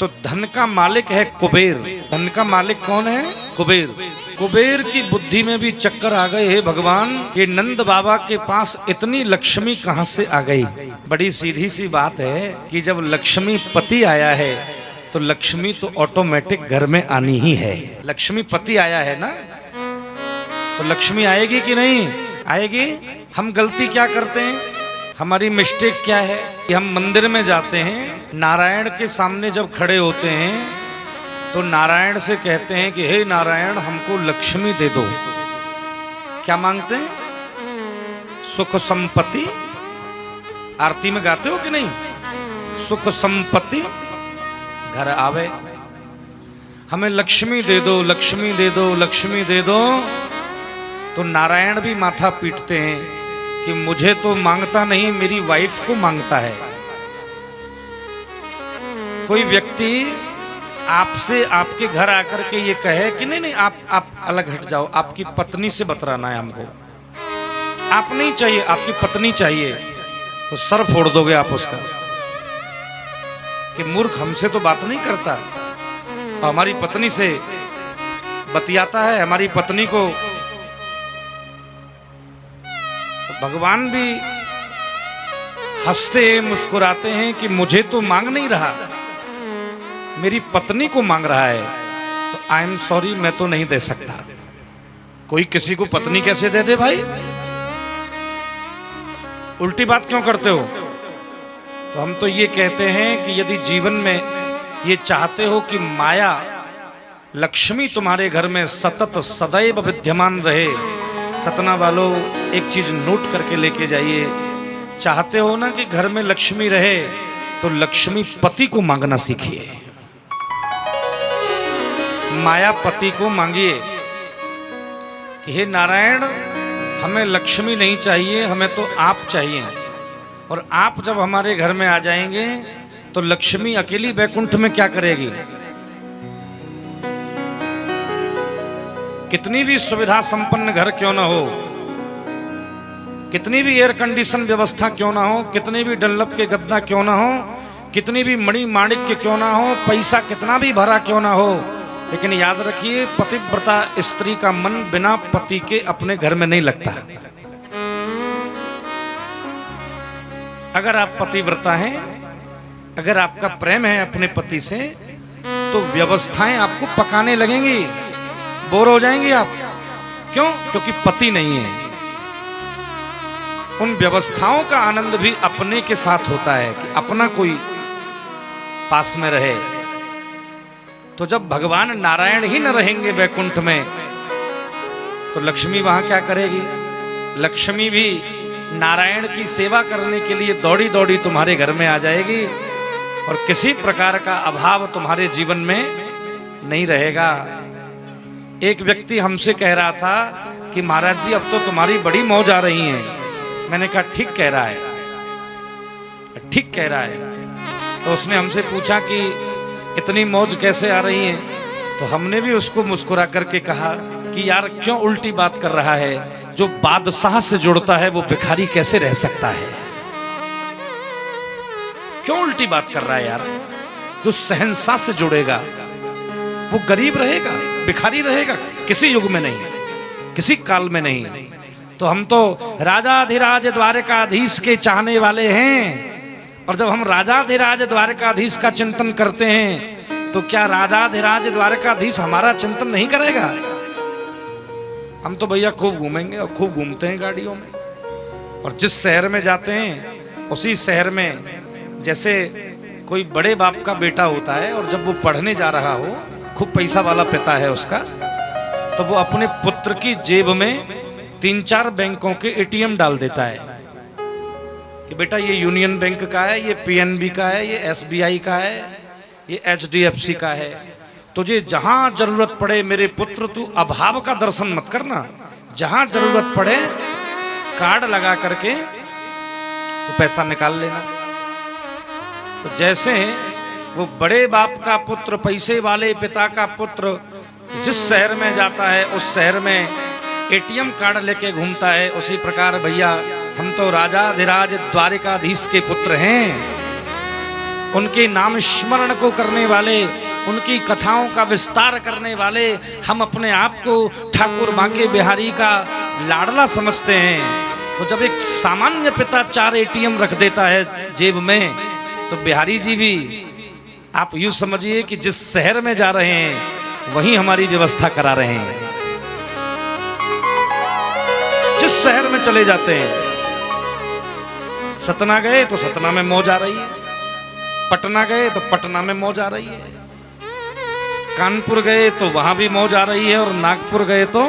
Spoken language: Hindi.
तो धन का मालिक है कुबेर। धन का मालिक कौन है? कुबेर। कुबेर की बुद्धि में भी चक्कर आ गए, हे भगवान ये नंद बाबा के पास इतनी लक्ष्मी कहां से आ गई। बड़ी सीधी सी बात है कि जब लक्ष्मी पति आया है तो लक्ष्मी तो ऑटोमेटिक घर में आनी ही है। लक्ष्मी पति आया है ना, तो लक्ष्मी आएगी कि नहीं आएगी? हम गलती क्या करते हैं, हमारी मिस्टेक क्या है कि हम मंदिर में जाते हैं, नारायण के सामने जब खड़े होते हैं तो नारायण से कहते हैं कि हे नारायण हमको लक्ष्मी दे दो। क्या मांगते हैं? सुख संपत्ति। आरती में गाते हो कि नहीं? सुख संपत्ति घर आवे, हमें लक्ष्मी दे दो, लक्ष्मी दे दो, लक्ष्मी दे दो। तो नारायण भी माथा पीटते हैं कि मुझे तो मांगता नहीं, मेरी वाइफ को मांगता है। कोई व्यक्ति आपसे आपके घर आकर के ये कहे कि नहीं नहीं आप अलग हट जाओ, आपकी पत्नी से बतराना है हमको, आप नहीं चाहिए, आपकी पत्नी चाहिए, तो सर फोड़ दोगे आप उसका कि मूर्ख हमसे तो बात नहीं करता, हमारी पत्नी से बतियाता है, हमारी पत्नी को। तो भगवान भी हंसते मुस्कुराते हैं कि मुझे तो मांग नहीं रहा, मेरी पत्नी को मांग रहा है, तो आई एम सॉरी मैं तो नहीं दे सकता। कोई किसी को पत्नी कैसे दे दे भाई? उल्टी बात क्यों करते हो? तो हम तो ये कहते हैं कि यदि जीवन में ये चाहते हो कि माया लक्ष्मी तुम्हारे घर में सतत सदैव विद्यमान रहे, सतना वालों एक चीज नोट करके लेके जाइए, चाहते हो ना कि घर में लक्ष्मी रहे तो लक्ष्मी पति को मांगना सीखिए, माया पति को मांगिए कि हे नारायण हमें लक्ष्मी नहीं चाहिए, हमें तो आप चाहिए। और आप जब हमारे घर में आ जाएंगे तो लक्ष्मी अकेली बैकुंठ में क्या करेगी? कितनी भी सुविधा संपन्न घर क्यों ना हो, कितनी भी एयर कंडीशन व्यवस्था क्यों ना हो, कितनी भी डनलप के गद्दा क्यों ना हो, कितनी भी मणि माणिक्य क्यों ना हो, पैसा कितना भी भरा क्यों ना हो, लेकिन याद रखिए पतिव्रता स्त्री का मन बिना पति के अपने घर में नहीं लगता। अगर आप पतिव्रता हैं, अगर आपका प्रेम है अपने पति से, तो व्यवस्थाएं आपको पकाने लगेंगी, बोर हो जाएंगे आप। क्यों? क्योंकि पति नहीं है। उन व्यवस्थाओं का आनंद भी अपने के साथ होता है कि अपना कोई पास में रहे। तो जब भगवान नारायण ही न रहेंगे बैकुंठ में तो लक्ष्मी वहां क्या करेगी? लक्ष्मी भी नारायण की सेवा करने के लिए दौड़ी दौड़ी तुम्हारे घर में आ जाएगी और किसी प्रकार का अभाव तुम्हारे जीवन में नहीं रहेगा। एक व्यक्ति हमसे कह रहा था कि महाराज जी अब तो तुम्हारी बड़ी मौज आ रही है। मैंने कहा ठीक कह रहा है, ठीक कह रहा है। तो उसने हमसे पूछा कि इतनी मौज कैसे आ रही है? तो हमने भी उसको मुस्कुरा करके कहा कि यार क्यों उल्टी बात कर रहा है, जो बादशाह से जुड़ता है वो भिखारी कैसे रह सकता है? क्यों उल्टी बात कर रहा है यार? जो शहंशाह से जुड़ेगा वो गरीब रहेगा, भिखारी रहेगा, किसी युग में नहीं, किसी काल में नहीं। तो हम तो राजाधिराज द्वारकाधीश के चाहने वाले हैं, और जब हम राजाधिराज द्वारकाधीश का चिंतन करते हैं तो क्या राजाधिराज द्वारकाधीश हमारा चिंतन नहीं करेगा? हम तो भैया खूब घूमेंगे और खूब घूमते हैं गाड़ियों में, और जिस शहर में जाते हैं उसी शहर में जैसे कोई बड़े बाप का बेटा होता है और जब वो पढ़ने जा रहा हो, खूब पैसा वाला पिता है उसका, तो वो अपने पुत्र की जेब में 3-4 बैंकों के एटीएम डाल देता है कि बेटा ये यूनियन बैंक का है, ये पीएनबी का है, ये एसबीआई का है, ये एचडीएफसी का है। तुझे जहां जरूरत पड़े मेरे पुत्र तू अभाव का दर्शन मत करना, जहां जरूरत पड़े कार्ड लगा करके तो पैसा निकाल लेना। तो जैसे वो बड़े बाप का पुत्र, पैसे वाले पिता का पुत्र जिस शहर में जाता है उस शहर में एटीएम कार्ड लेके घूमता है, उसी प्रकार भैया हम तो राजाधिराज द्वारिकाधीश के पुत्र हैं। उनके नाम स्मरण को करने वाले, उनकी कथाओं का विस्तार करने वाले हम अपने आप को ठाकुर बांके बिहारी का लाडला समझते हैं। तो जब एक सामान्य पिता 4 एटीएम रख देता है जेब में, तो बिहारी जी भी आप यूं समझिए कि जिस शहर में जा रहे हैं वहीं हमारी व्यवस्था करा रहे हैं। जिस शहर में चले जाते हैं, सतना गए तो सतना में मौज आ रही है, पटना गए तो पटना में मौज आ रही है, कानपुर गए तो वहां भी मौज आ रही है, और नागपुर गए तो